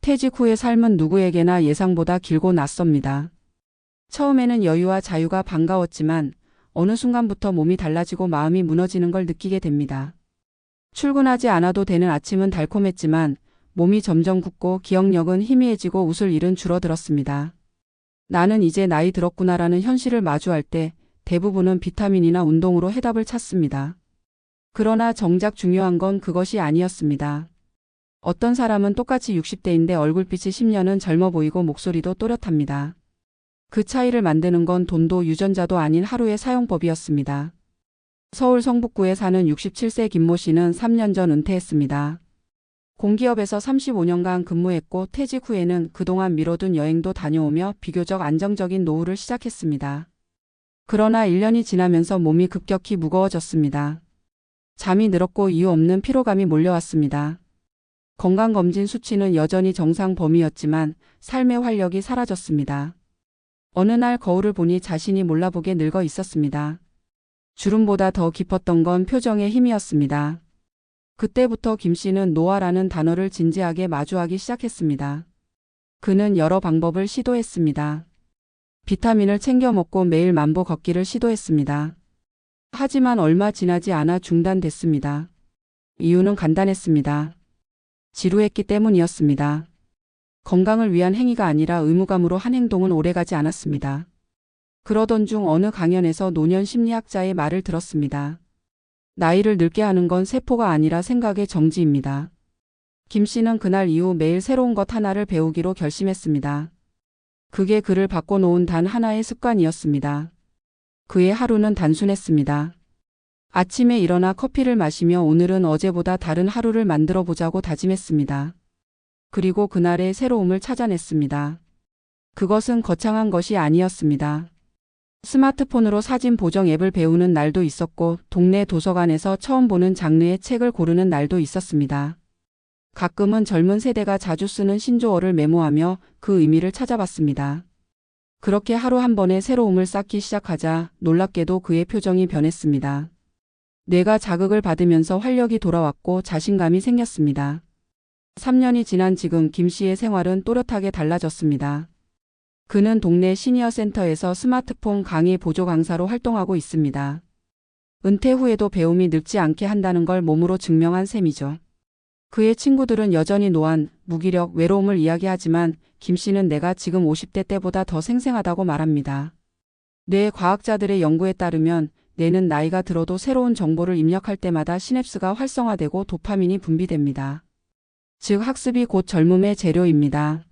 퇴직 후의 삶은 누구에게나 예상보다 길고 낯섭니다. 처음에는 여유와 자유가 반가웠지만 어느 순간부터 몸이 달라지고 마음이 무너지는 걸 느끼게 됩니다. 출근하지 않아도 되는 아침은 달콤했지만 몸이 점점 굳고 기억력은 희미해지고 웃을 일은 줄어들었습니다. 나는 이제 나이 들었구나라는 현실을 마주할 때 대부분은 비타민이나 운동으로 해답을 찾습니다. 그러나 정작 중요한 건 그것이 아니었습니다. 어떤 사람은 똑같이 60대인데 얼굴빛이 10년은 젊어 보이고 목소리도 또렷합니다. 그 차이를 만드는 건 돈도 유전자도 아닌 하루의 사용법이었습니다. 서울 성북구에 사는 67세 김모 씨는 3년 전 은퇴했습니다. 공기업에서 35년간 근무했고 퇴직 후에는 그동안 미뤄둔 여행도 다녀오며 비교적 안정적인 노후를 시작했습니다. 그러나 1년이 지나면서 몸이 급격히 무거워졌습니다. 잠이 늘었고 이유 없는 피로감이 몰려왔습니다. 건강검진 수치는 여전히 정상 범위였지만 삶의 활력이 사라졌습니다. 어느 날 거울을 보니 자신이 몰라보게 늙어 있었습니다. 주름보다 더 깊었던 건 표정의 힘이었습니다. 그때부터 김 씨는 노화라는 단어를 진지하게 마주하기 시작했습니다. 그는 여러 방법을 시도했습니다. 비타민을 챙겨 먹고 매일 만보 걷기를 시도했습니다. 하지만 얼마 지나지 않아 중단됐습니다. 이유는 간단했습니다. 지루했기 때문이었습니다. 건강을 위한 행위가 아니라 의무감으로 한 행동은 오래가지 않았습니다. 그러던 중 어느 강연에서 노년 심리학자의 말을 들었습니다. 나이를 늙게 하는 건 세포가 아니라 생각의 정지입니다. 김 씨는 그날 이후 매일 새로운 것 하나를 배우기로 결심했습니다. 그게 그를 바꿔놓은 단 하나의 습관이었습니다. 그의 하루는 단순했습니다. 아침에 일어나 커피를 마시며 오늘은 어제보다 다른 하루를 만들어 보자고 다짐했습니다. 그리고 그날의 새로움을 찾아냈습니다. 그것은 거창한 것이 아니었습니다. 스마트폰으로 사진 보정 앱을 배우는 날도 있었고 동네 도서관에서 처음 보는 장르의 책을 고르는 날도 있었습니다. 가끔은 젊은 세대가 자주 쓰는 신조어를 메모하며 그 의미를 찾아봤습니다. 그렇게 하루 한 번의 새로움을 쌓기 시작하자 놀랍게도 그의 표정이 변했습니다. 뇌가 자극을 받으면서 활력이 돌아왔고 자신감이 생겼습니다. 3년이 지난 지금 김 씨의 생활은 또렷하게 달라졌습니다. 그는 동네 시니어 센터에서 스마트폰 강의 보조 강사로 활동하고 있습니다. 은퇴 후에도 배움이 늙지 않게 한다는 걸 몸으로 증명한 셈이죠. 그의 친구들은 여전히 노안, 무기력, 외로움을 이야기하지만 김 씨는 내가 지금 50대 때보다 더 생생하다고 말합니다. 뇌 과학자들의 연구에 따르면 뇌는 나이가 들어도 새로운 정보를 입력할 때마다 시냅스가 활성화되고 도파민이 분비됩니다. 즉 학습이 곧 젊음의 재료입니다.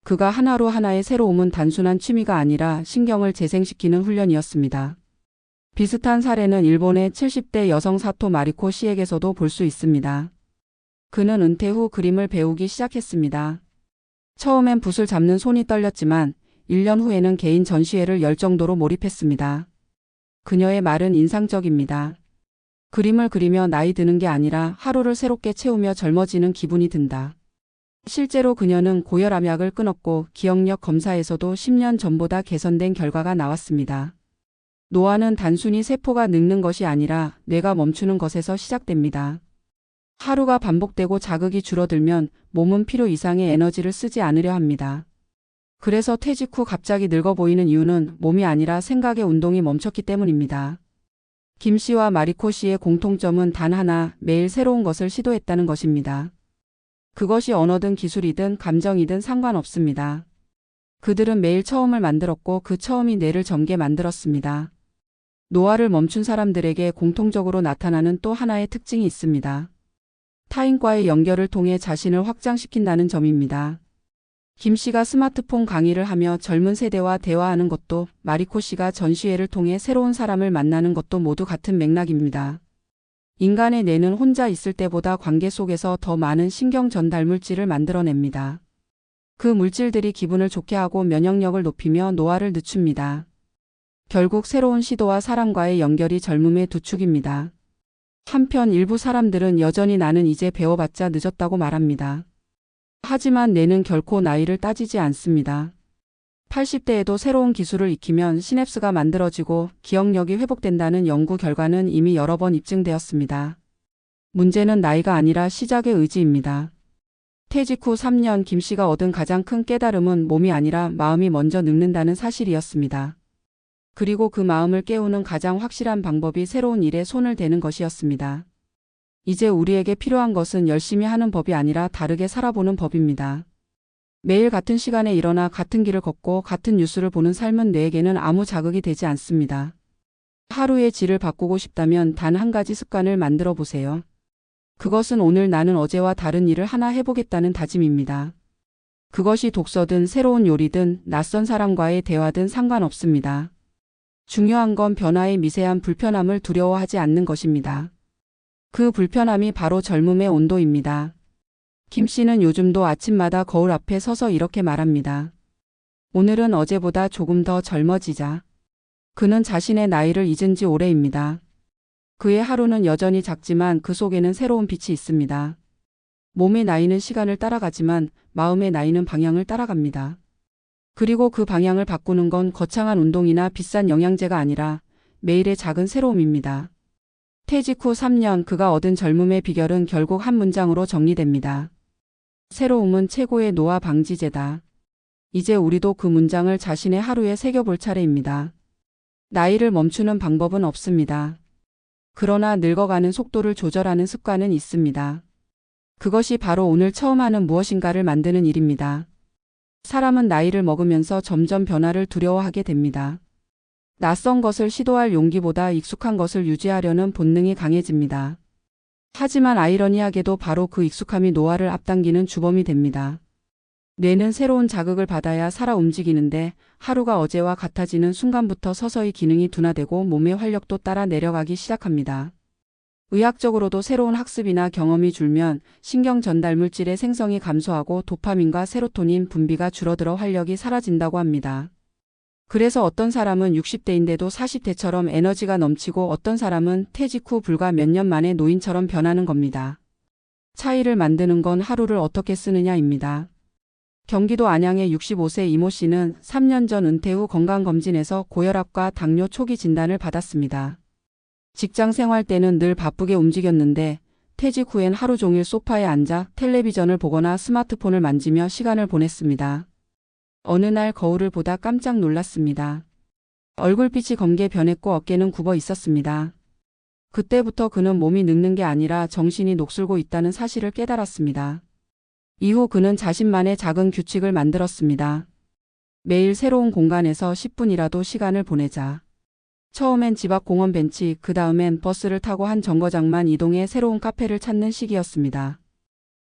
그가 하나로 하나의 새로움은 단순한 취미가 아니라 신경을 재생시키는 훈련이었습니다. 비슷한 사례는 일본의 70대 여성 사토 마리코 씨에게서도 볼 수 있습니다. 그는 은퇴 후 그림을 배우기 시작했습니다. 처음엔 붓을 잡는 손이 떨렸지만 1년 후에는 개인 전시회를 열 정도로 몰입했습니다. 그녀의 말은 인상적입니다. 그림을 그리며 나이 드는 게 아니라 하루를 새롭게 채우며 젊어지는 기분이 든다. 실제로 그녀는 고혈압약을 끊었고 기억력 검사에서도 10년 전보다 개선된 결과가 나왔습니다. 노화는 단순히 세포가 늙는 것이 아니라 뇌가 멈추는 것에서 시작됩니다. 하루가 반복되고 자극이 줄어들면 몸은 필요 이상의 에너지를 쓰지 않으려 합니다. 그래서 퇴직 후 갑자기 늙어 보이는 이유는 몸이 아니라 생각의 운동이 멈췄기 때문입니다. 김 씨와 마리코 씨의 공통점은 단 하나, 매일 새로운 것을 시도했다는 것입니다. 그것이 언어든 기술이든 감정이든 상관없습니다. 그들은 매일 처음을 만들었고 그 처음이 뇌를 젊게 만들었습니다. 노화를 멈춘 사람들에게 공통적으로 나타나는 또 하나의 특징이 있습니다. 타인과의 연결을 통해 자신을 확장시킨다는 점입니다. 김 씨가 스마트폰 강의를 하며 젊은 세대와 대화하는 것도 마리코 씨가 전시회를 통해 새로운 사람을 만나는 것도 모두 같은 맥락입니다. 인간의 뇌는 혼자 있을 때보다 관계 속에서 더 많은 신경 전달 물질을 만들어냅니다. 그 물질들이 기분을 좋게 하고 면역력을 높이며 노화를 늦춥니다. 결국 새로운 시도와 사람과의 연결이 젊음의 두 축입니다. 한편 일부 사람들은 여전히 나는 이제 배워봤자 늦었다고 말합니다. 하지만 뇌는 결코 나이를 따지지 않습니다. 80대에도 새로운 기술을 익히면 시냅스가 만들어지고 기억력이 회복된다는 연구 결과는 이미 여러 번 입증되었습니다. 문제는 나이가 아니라 시작의 의지입니다. 퇴직 후 3년 김 씨가 얻은 가장 큰 깨달음은 몸이 아니라 마음이 먼저 늙는다는 사실이었습니다. 그리고 그 마음을 깨우는 가장 확실한 방법이 새로운 일에 손을 대는 것이었습니다. 이제 우리에게 필요한 것은 열심히 하는 법이 아니라 다르게 살아보는 법입니다. 매일 같은 시간에 일어나 같은 길을 걷고 같은 뉴스를 보는 삶은 뇌에게는 아무 자극이 되지 않습니다. 하루의 질을 바꾸고 싶다면 단 한 가지 습관을 만들어 보세요. 그것은 오늘 나는 어제와 다른 일을 하나 해보겠다는 다짐입니다. 그것이 독서든 새로운 요리든 낯선 사람과의 대화든 상관없습니다. 중요한 건 변화의 미세한 불편함을 두려워하지 않는 것입니다. 그 불편함이 바로 젊음의 온도입니다. 김 씨는 요즘도 아침마다 거울 앞에 서서 이렇게 말합니다. 오늘은 어제보다 조금 더 젊어지자. 그는 자신의 나이를 잊은 지 오래입니다. 그의 하루는 여전히 작지만 그 속에는 새로운 빛이 있습니다. 몸의 나이는 시간을 따라가지만 마음의 나이는 방향을 따라갑니다. 그리고 그 방향을 바꾸는 건 거창한 운동이나 비싼 영양제가 아니라 매일의 작은 새로움입니다. 퇴직 후 3년 그가 얻은 젊음의 비결은 결국 한 문장으로 정리됩니다. 새로움은 최고의 노화 방지제다. 이제 우리도 그 문장을 자신의 하루에 새겨볼 차례입니다. 나이를 멈추는 방법은 없습니다. 그러나 늙어가는 속도를 조절하는 습관은 있습니다. 그것이 바로 오늘 처음 하는 무엇인가를 만드는 일입니다. 사람은 나이를 먹으면서 점점 변화를 두려워하게 됩니다. 낯선 것을 시도할 용기보다 익숙한 것을 유지하려는 본능이 강해집니다. 하지만 아이러니하게도 바로 그 익숙함이 노화를 앞당기는 주범이 됩니다. 뇌는 새로운 자극을 받아야 살아 움직이는데 하루가 어제와 같아지는 순간부터 서서히 기능이 둔화되고 몸의 활력도 따라 내려가기 시작합니다. 의학적으로도 새로운 학습이나 경험이 줄면 신경 전달 물질의 생성이 감소하고 도파민과 세로토닌 분비가 줄어들어 활력이 사라진다고 합니다. 그래서 어떤 사람은 60대인데도 40대처럼 에너지가 넘치고 어떤 사람은 퇴직 후 불과 몇 년 만에 노인처럼 변하는 겁니다. 차이를 만드는 건 하루를 어떻게 쓰느냐입니다. 경기도 안양의 65세 이모 씨는 3년 전 은퇴 후 건강검진에서 고혈압과 당뇨 초기 진단을 받았습니다. 직장 생활 때는 늘 바쁘게 움직였는데 퇴직 후엔 하루 종일 소파에 앉아 텔레비전을 보거나 스마트폰을 만지며 시간을 보냈습니다. 어느 날 거울을 보다 깜짝 놀랐습니다. 얼굴빛이 검게 변했고 어깨는 굽어 있었습니다. 그때부터 그는 몸이 늙는 게 아니라 정신이 녹슬고 있다는 사실을 깨달았습니다. 이후 그는 자신만의 작은 규칙을 만들었습니다. 매일 새로운 공간에서 10분이라도 시간을 보내자. 처음엔 집 앞 공원 벤치, 그 다음엔 버스를 타고 한 정거장만 이동해 새로운 카페를 찾는 시기였습니다.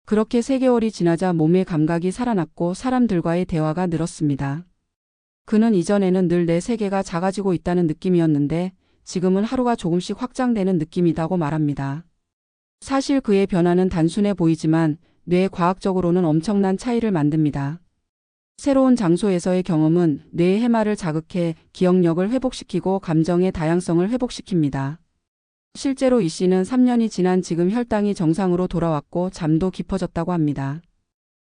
그렇게 3개월이 지나자 몸의 감각이 살아났고 사람들과의 대화가 늘었습니다. 그는 이전에는 늘 내 세계가 작아지고 있다는 느낌이었는데 지금은 하루가 조금씩 확장되는 느낌이라고 말합니다. 사실 그의 변화는 단순해 보이지만 뇌 과학적으로는 엄청난 차이를 만듭니다. 새로운 장소에서의 경험은 뇌의 해마를 자극해 기억력을 회복시키고 감정의 다양성을 회복시킵니다. 실제로 이 씨는 3년이 지난 지금 혈당이 정상으로 돌아왔고 잠도 깊어졌다고 합니다.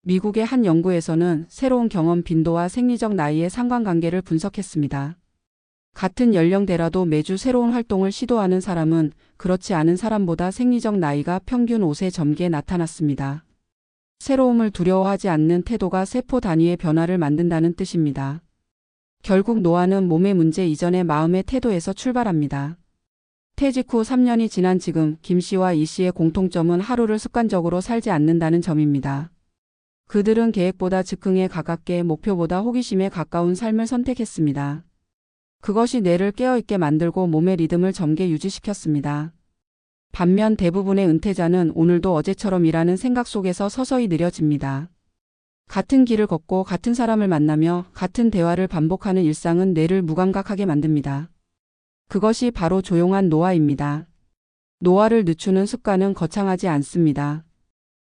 미국의 한 연구에서는 새로운 경험 빈도와 생리적 나이의 상관관계를 분석했습니다. 같은 연령대라도 매주 새로운 활동을 시도하는 사람은 그렇지 않은 사람보다 생리적 나이가 평균 5세 젊게 나타났습니다. 새로움을 두려워하지 않는 태도가 세포 단위의 변화를 만든다는 뜻입니다. 결국 노화는 몸의 문제 이전의 마음의 태도에서 출발합니다. 퇴직 후 3년이 지난 지금 김 씨와 이 씨의 공통점은 하루를 습관적으로 살지 않는다는 점입니다. 그들은 계획보다 즉흥에 가깝게 목표보다 호기심에 가까운 삶을 선택했습니다. 그것이 뇌를 깨어있게 만들고 몸의 리듬을 젊게 유지시켰습니다. 반면 대부분의 은퇴자는 오늘도 어제처럼 일하는 생각 속에서 서서히 느려집니다. 같은 길을 걷고 같은 사람을 만나며 같은 대화를 반복하는 일상은 뇌를 무감각하게 만듭니다. 그것이 바로 조용한 노화입니다. 노화를 늦추는 습관은 거창하지 않습니다.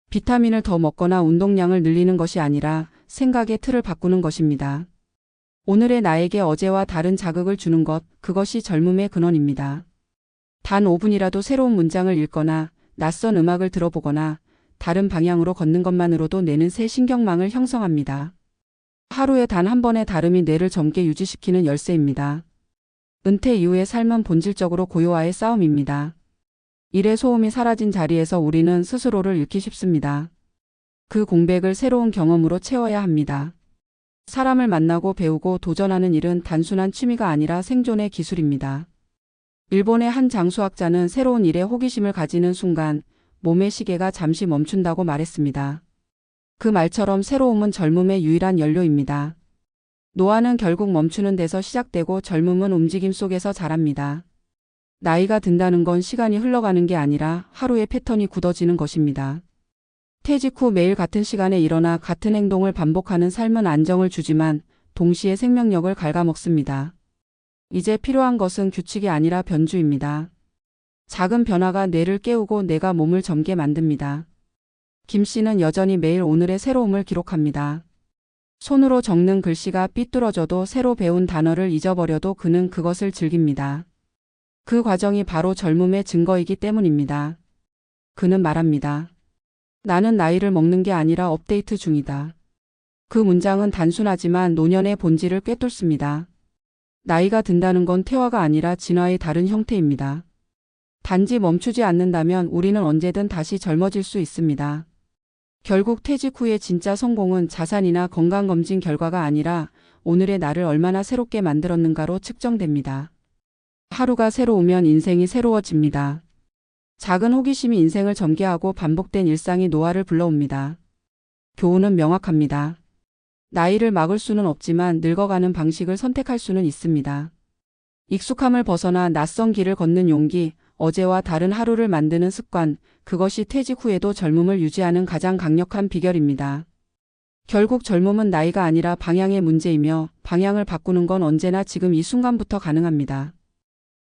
비타민을 더 먹거나 운동량을 늘리는 것이 아니라 생각의 틀을 바꾸는 것입니다. 오늘의 나에게 어제와 다른 자극을 주는 것, 그것이 젊음의 근원입니다. 단 5분이라도 새로운 문장을 읽거나 낯선 음악을 들어보거나 다른 방향으로 걷는 것만으로도 뇌는 새 신경망을 형성합니다. 하루에 단 한 번의 다름이 뇌를 젊게 유지시키는 열쇠입니다. 은퇴 이후의 삶은 본질적으로 고요와의 싸움입니다. 일의 소음이 사라진 자리에서 우리는 스스로를 잃기 쉽습니다. 그 공백을 새로운 경험으로 채워야 합니다. 사람을 만나고 배우고 도전하는 일은 단순한 취미가 아니라 생존의 기술입니다. 일본의 한 장수학자는 새로운 일에 호기심을 가지는 순간 몸의 시계가 잠시 멈춘다고 말했습니다. 그 말처럼 새로움은 젊음의 유일한 연료입니다. 노화는 결국 멈추는 데서 시작되고 젊음은 움직임 속에서 자랍니다. 나이가 든다는 건 시간이 흘러가는 게 아니라 하루의 패턴이 굳어지는 것입니다. 퇴직 후 매일 같은 시간에 일어나 같은 행동을 반복하는 삶은 안정을 주지만 동시에 생명력을 갉아먹습니다. 이제 필요한 것은 규칙이 아니라 변주입니다. 작은 변화가 뇌를 깨우고 뇌가 몸을 젊게 만듭니다. 김 씨는 여전히 매일 오늘의 새로움을 기록합니다. 손으로 적는 글씨가 삐뚤어져도 새로 배운 단어를 잊어버려도 그는 그것을 즐깁니다. 그 과정이 바로 젊음의 증거이기 때문입니다. 그는 말합니다. 나는 나이를 먹는 게 아니라 업데이트 중이다. 그 문장은 단순하지만 노년의 본질을 꿰뚫습니다. 나이가 든다는 건 퇴화가 아니라 진화의 다른 형태입니다. 단지 멈추지 않는다면 우리는 언제든 다시 젊어질 수 있습니다. 결국 퇴직 후의 진짜 성공은 자산이나 건강검진 결과가 아니라 오늘의 나를 얼마나 새롭게 만들었는가로 측정됩니다. 하루가 새로우면 인생이 새로워집니다. 작은 호기심이 인생을 젊게 하고 반복된 일상이 노화를 불러옵니다. 교훈은 명확합니다. 나이를 막을 수는 없지만 늙어가는 방식을 선택할 수는 있습니다. 익숙함을 벗어나 낯선 길을 걷는 용기, 어제와 다른 하루를 만드는 습관, 그것이 퇴직 후에도 젊음을 유지하는 가장 강력한 비결입니다. 결국 젊음은 나이가 아니라 방향의 문제이며 방향을 바꾸는 건 언제나 지금 이 순간부터 가능합니다.